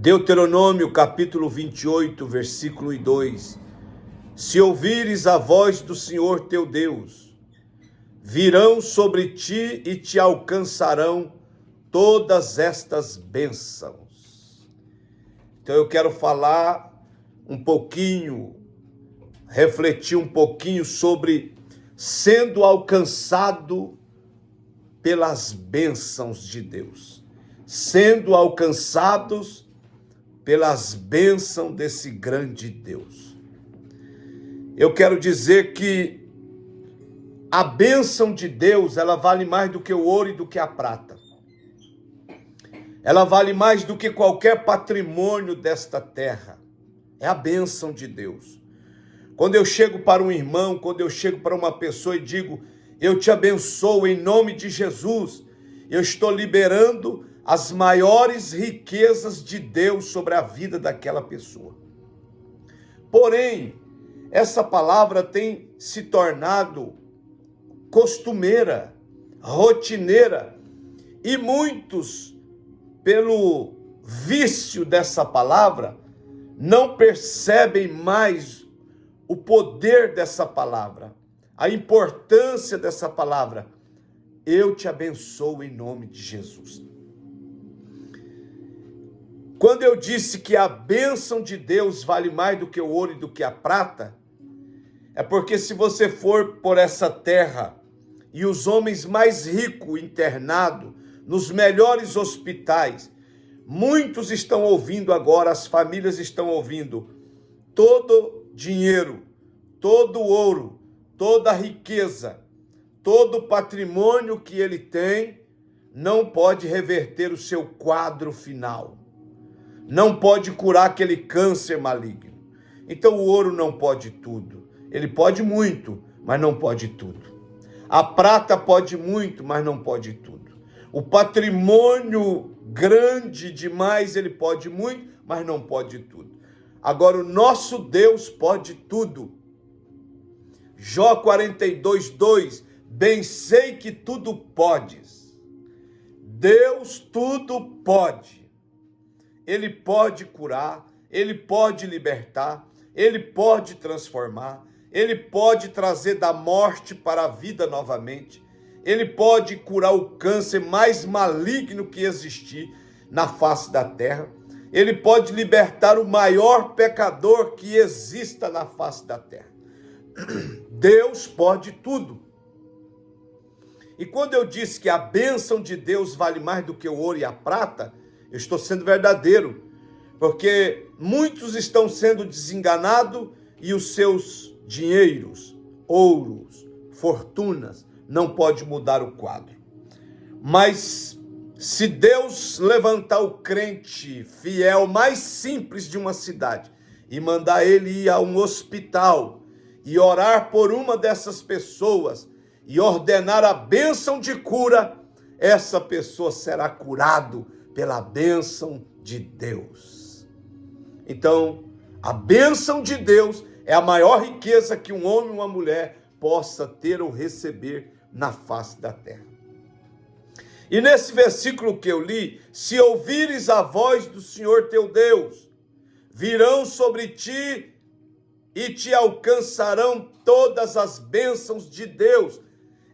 Deuteronômio capítulo 28, versículo 2. Se ouvires a voz do Senhor teu Deus, virão sobre ti e te alcançarão todas estas bênçãos. Então eu quero falar um pouquinho, refletir um pouquinho sobre sendo alcançado pelas bênçãos de Deus. Sendo alcançados pelas bênçãos desse grande Deus. Eu quero dizer que a bênção de Deus, ela vale mais do que o ouro e do que a prata. Ela vale mais do que qualquer patrimônio desta terra. É a bênção de Deus. Quando eu chego para um irmão, quando eu chego para uma pessoa e digo, eu te abençoo em nome de Jesus, eu estou liberando as maiores riquezas de Deus sobre a vida daquela pessoa. Porém, essa palavra tem se tornado costumeira, rotineira, e muitos, pelo vício dessa palavra, não percebem mais o poder dessa palavra, a importância dessa palavra. Eu te abençoo em nome de Jesus. Quando eu disse que a bênção de Deus vale mais do que o ouro e do que a prata, é porque se você for por essa terra e os homens mais ricos internados nos melhores hospitais, muitos estão ouvindo agora, as famílias estão ouvindo, todo dinheiro, todo ouro, toda riqueza, todo patrimônio que ele tem, não pode reverter o seu quadro final. Não pode curar aquele câncer maligno. Então o ouro não pode tudo. Ele pode muito, mas não pode tudo. A prata pode muito, mas não pode tudo. O patrimônio grande demais, ele pode muito, mas não pode tudo. Agora o nosso Deus pode tudo. Jó 42, 2. Bem sei que tudo podes. Deus tudo pode. Ele pode curar, ele pode libertar, ele pode transformar, ele pode trazer da morte para a vida novamente, ele pode curar o câncer mais maligno que existir na face da terra, ele pode libertar o maior pecador que exista na face da terra. Deus pode tudo. E quando eu disse que a bênção de Deus vale mais do que o ouro e a prata, eu estou sendo verdadeiro, porque muitos estão sendo desenganados e os seus dinheiros, ouros, fortunas, não pode mudar o quadro. Mas se Deus levantar o crente fiel mais simples de uma cidade e mandar ele ir a um hospital e orar por uma dessas pessoas e ordenar a bênção de cura, essa pessoa será curado pela bênção de Deus. Então, a bênção de Deus é a maior riqueza que um homem ou uma mulher possa ter ou receber na face da terra. E nesse versículo que eu li, se ouvires a voz do Senhor teu Deus, virão sobre ti e te alcançarão todas as bênçãos de Deus.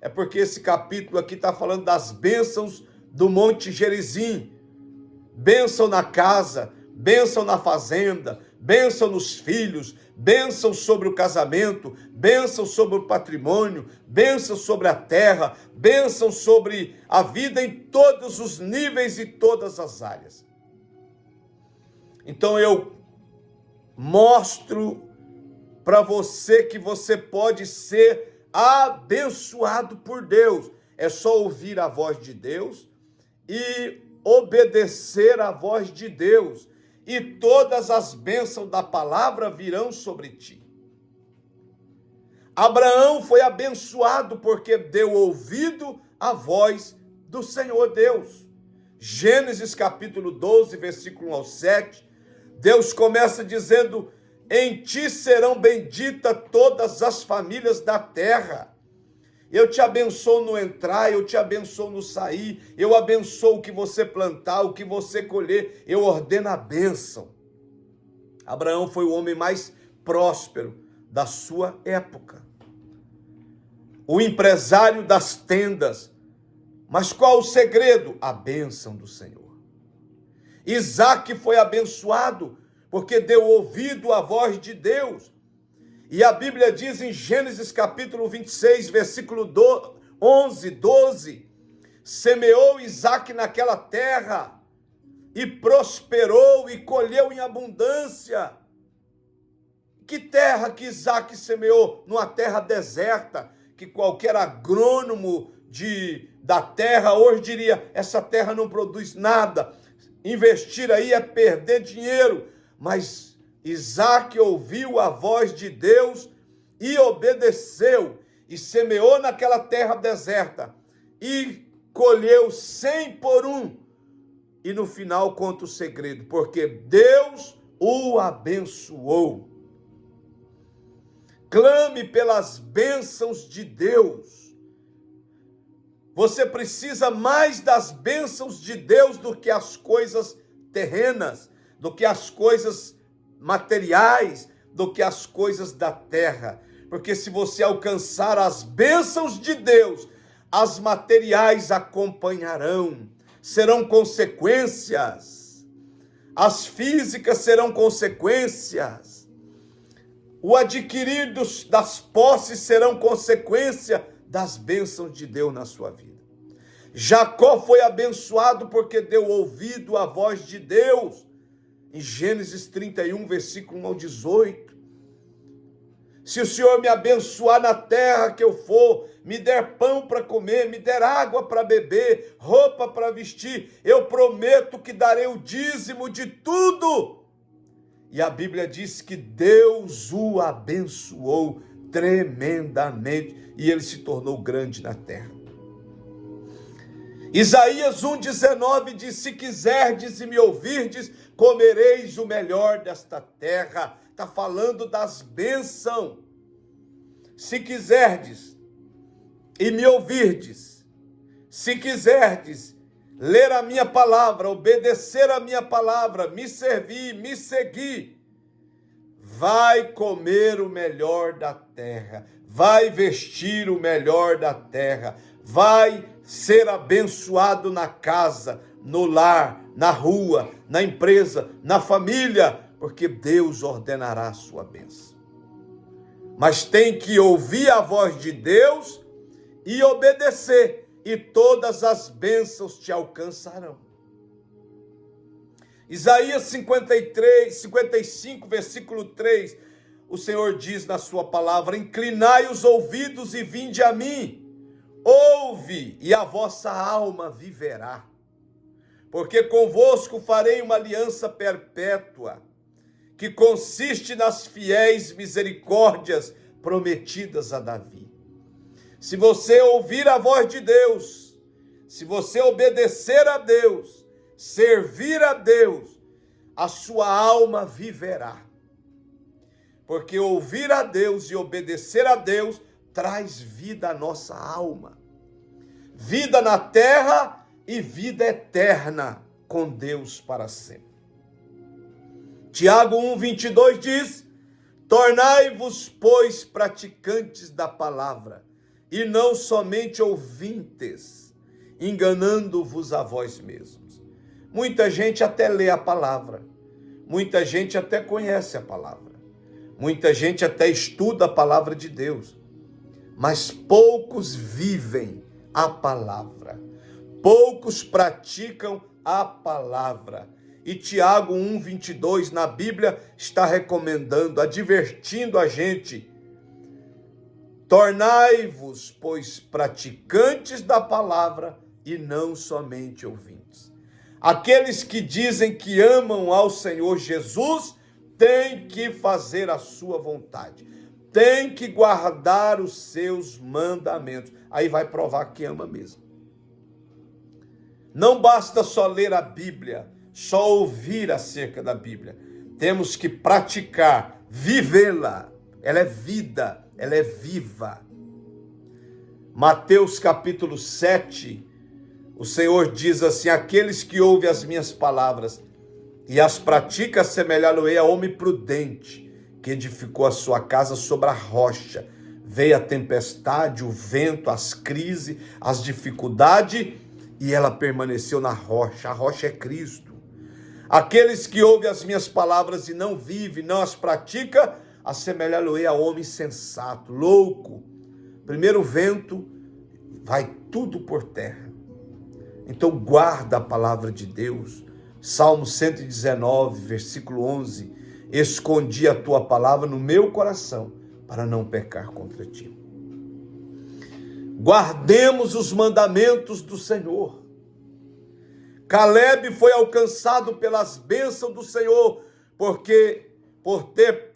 É porque esse capítulo aqui está falando das bênçãos do Monte Gerizim. Bênção na casa, bênção na fazenda, bênção nos filhos, bênção sobre o casamento, bênção sobre o patrimônio, bênção sobre a terra, bênção sobre a vida em todos os níveis e todas as áreas. Então eu mostro para você que você pode ser abençoado por Deus. É só ouvir a voz de Deus e obedecer à voz de Deus, e todas as bênçãos da palavra virão sobre ti. Abraão foi abençoado porque deu ouvido à voz do Senhor Deus. Gênesis capítulo 12, versículo 1 ao 7, Deus começa dizendo, em ti serão benditas todas as famílias da terra, Eu te abençoo no entrar, eu te abençoo no sair, eu abençoo o que você plantar, o que você colher, eu ordeno a bênção. Abraão foi o homem mais próspero da sua época. O empresário das tendas. Mas qual o segredo? A bênção do Senhor. Isaac foi abençoado porque deu ouvido à voz de Deus. E a Bíblia diz em Gênesis capítulo 26, versículo 11, 12, semeou Isaac naquela terra e prosperou e colheu em abundância. Que terra que Isaac semeou? Numa terra deserta, que qualquer agrônomo da terra hoje diria, essa terra não produz nada, investir aí é perder dinheiro. Mas Isaac ouviu a voz de Deus e obedeceu, e semeou naquela terra deserta, e colheu 100 por um. E no final conta o segredo, porque Deus o abençoou. Clame pelas bênçãos de Deus. Você precisa mais das bênçãos de Deus do que as coisas terrenas, do que as coisas materiais, do que as coisas da terra. Porque se você alcançar as bênçãos de Deus, as materiais acompanharão, serão consequências. As físicas serão consequências. O adquirir das posses serão consequência das bênçãos de Deus na sua vida. Jacó foi abençoado porque deu ouvido à voz de Deus. Em Gênesis 31, versículo 1 ao 18. Se o Senhor me abençoar na terra que eu for, me der pão para comer, me der água para beber, roupa para vestir, eu prometo que darei o dízimo de tudo. E a Bíblia diz que Deus o abençoou tremendamente e ele se tornou grande na terra. Isaías 1,19 diz, se quiserdes e me ouvirdes, comereis o melhor desta terra. Está falando das bênçãos. Se quiserdes e me ouvirdes, se quiserdes ler a minha palavra, obedecer a minha palavra, me servir, me seguir, vai comer o melhor da terra, vai vestir o melhor da terra, vai ser abençoado na casa, no lar, na rua, na empresa, na família, porque Deus ordenará a sua bênção. Mas tem que ouvir a voz de Deus e obedecer, e todas as bênçãos te alcançarão. Isaías 55, versículo 3, o Senhor diz na sua palavra, inclinai os ouvidos e vinde a mim, ouve, e a vossa alma viverá. Porque convosco farei uma aliança perpétua, que consiste nas fiéis misericórdias prometidas a Davi. Se você ouvir a voz de Deus, se você obedecer a Deus, servir a Deus, a sua alma viverá. Porque ouvir a Deus e obedecer a Deus traz vida à nossa alma. Vida na terra e vida eterna com Deus para sempre. Tiago 1,22 diz, tornai-vos, pois, praticantes da palavra, e não somente ouvintes, enganando-vos a vós mesmos. Muita gente até lê a palavra, muita gente até conhece a palavra, muita gente até estuda a palavra de Deus, mas poucos vivem a palavra, poucos praticam a palavra. E Tiago 1,22 na Bíblia está recomendando, advertindo a gente, tornai-vos, pois, praticantes da palavra e não somente ouvintes. Aqueles que dizem que amam ao Senhor Jesus têm que fazer a sua vontade, têm que guardar os seus mandamentos. Aí vai provar que ama mesmo. Não basta só ler a Bíblia, só ouvir acerca da Bíblia. Temos que praticar, vivê-la. Ela é vida, ela é viva. Mateus capítulo 7, o Senhor diz assim: aqueles que ouvem as minhas palavras e as praticam, assemelhá-lo-ei a homem prudente, que edificou a sua casa sobre a rocha. Veio a tempestade, o vento, as crises, as dificuldades, e ela permaneceu na rocha. A rocha é Cristo. Aqueles que ouvem as minhas palavras e não vivem, não as praticam, assemelhá-lo-ei a homem sensato, louco. Primeiro vento, vai tudo por terra. Então guarda a palavra de Deus. Salmo 119, versículo 11. Escondi a tua palavra no meu coração, para não pecar contra ti. Guardemos os mandamentos do Senhor. Caleb foi alcançado pelas bênçãos do Senhor, porque por ter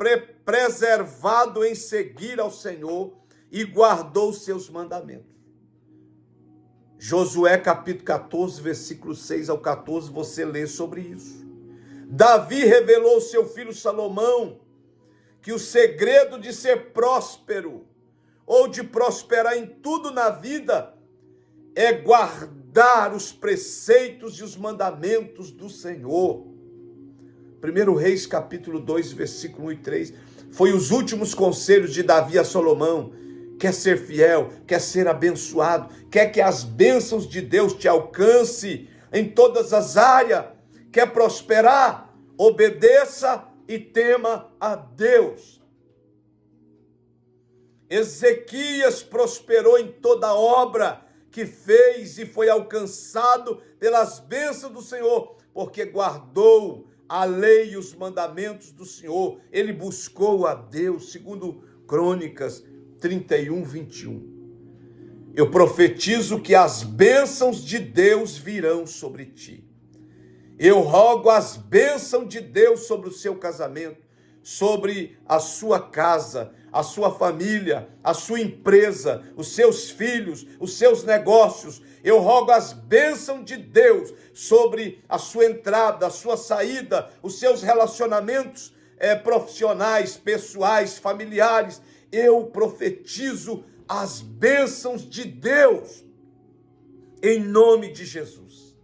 preservado em seguir ao Senhor e guardou os seus mandamentos. Josué capítulo 14, versículo 6 ao 14, você lê sobre isso. Davi revelou ao seu filho Salomão que o segredo de ser próspero ou de prosperar em tudo na vida é guardar os preceitos e os mandamentos do Senhor. 1 Reis capítulo 2, versículo 1 e 3, foi os últimos conselhos de Davi a Salomão. Quer ser fiel, quer ser abençoado, quer que as bênçãos de Deus te alcance em todas as áreas, quer prosperar, obedeça e tema a Deus. Ezequias prosperou em toda obra que fez e foi alcançado pelas bênçãos do Senhor, porque guardou a lei e os mandamentos do Senhor. Ele buscou a Deus, segundo Crônicas 31, 21. Eu profetizo que as bênçãos de Deus virão sobre ti. Eu rogo as bênçãos de Deus sobre o seu casamento, sobre a sua casa, a sua família, a sua empresa, os seus filhos, os seus negócios. Eu rogo as bênçãos de Deus sobre a sua entrada, a sua saída, os seus relacionamentos profissionais, pessoais, familiares. Eu profetizo as bênçãos de Deus, em nome de Jesus.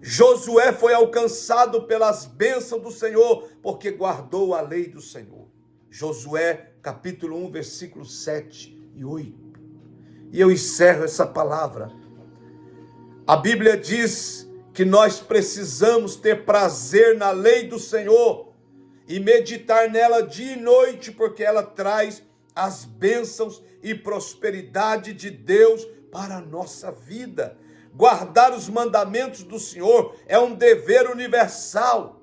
Josué foi alcançado pelas bênçãos do Senhor, porque guardou a lei do Senhor. Josué, capítulo 1, versículos 7 e 8. E eu encerro essa palavra. A Bíblia diz que nós precisamos ter prazer na lei do Senhor e meditar nela dia e noite, porque ela traz as bênçãos e prosperidade de Deus para a nossa vida. Guardar os mandamentos do Senhor é um dever universal.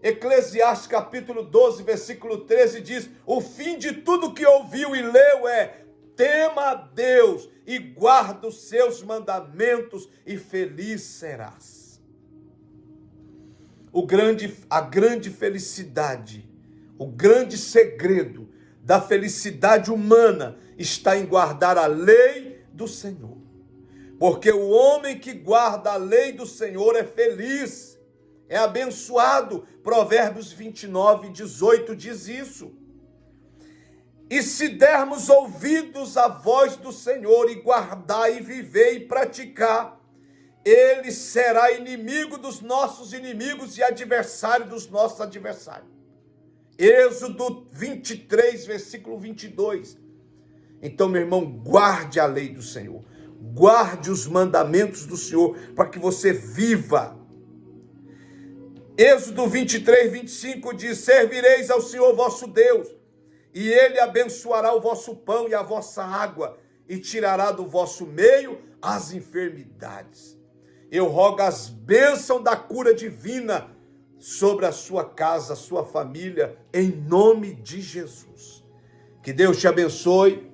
Eclesiastes capítulo 12, versículo 13 diz: o fim de tudo que ouviu e leu é: tema a Deus e guarda os seus mandamentos e feliz serás. A grande felicidade, o grande segredo da felicidade humana está em guardar a lei do Senhor. Porque o homem que guarda a lei do Senhor é feliz, é abençoado. Provérbios 29, 18 diz isso. E se dermos ouvidos à voz do Senhor e guardar e viver e praticar, ele será inimigo dos nossos inimigos e adversário dos nossos adversários. Êxodo 23, versículo 22. Então, meu irmão, guarde a lei do Senhor. Guarde os mandamentos do Senhor para que você viva. Êxodo 23, 25 diz: servireis ao Senhor vosso Deus, e ele abençoará o vosso pão e a vossa água, e tirará do vosso meio as enfermidades. Eu rogo as bênçãos da cura divina sobre a sua casa, a sua família, em nome de Jesus. Que Deus te abençoe.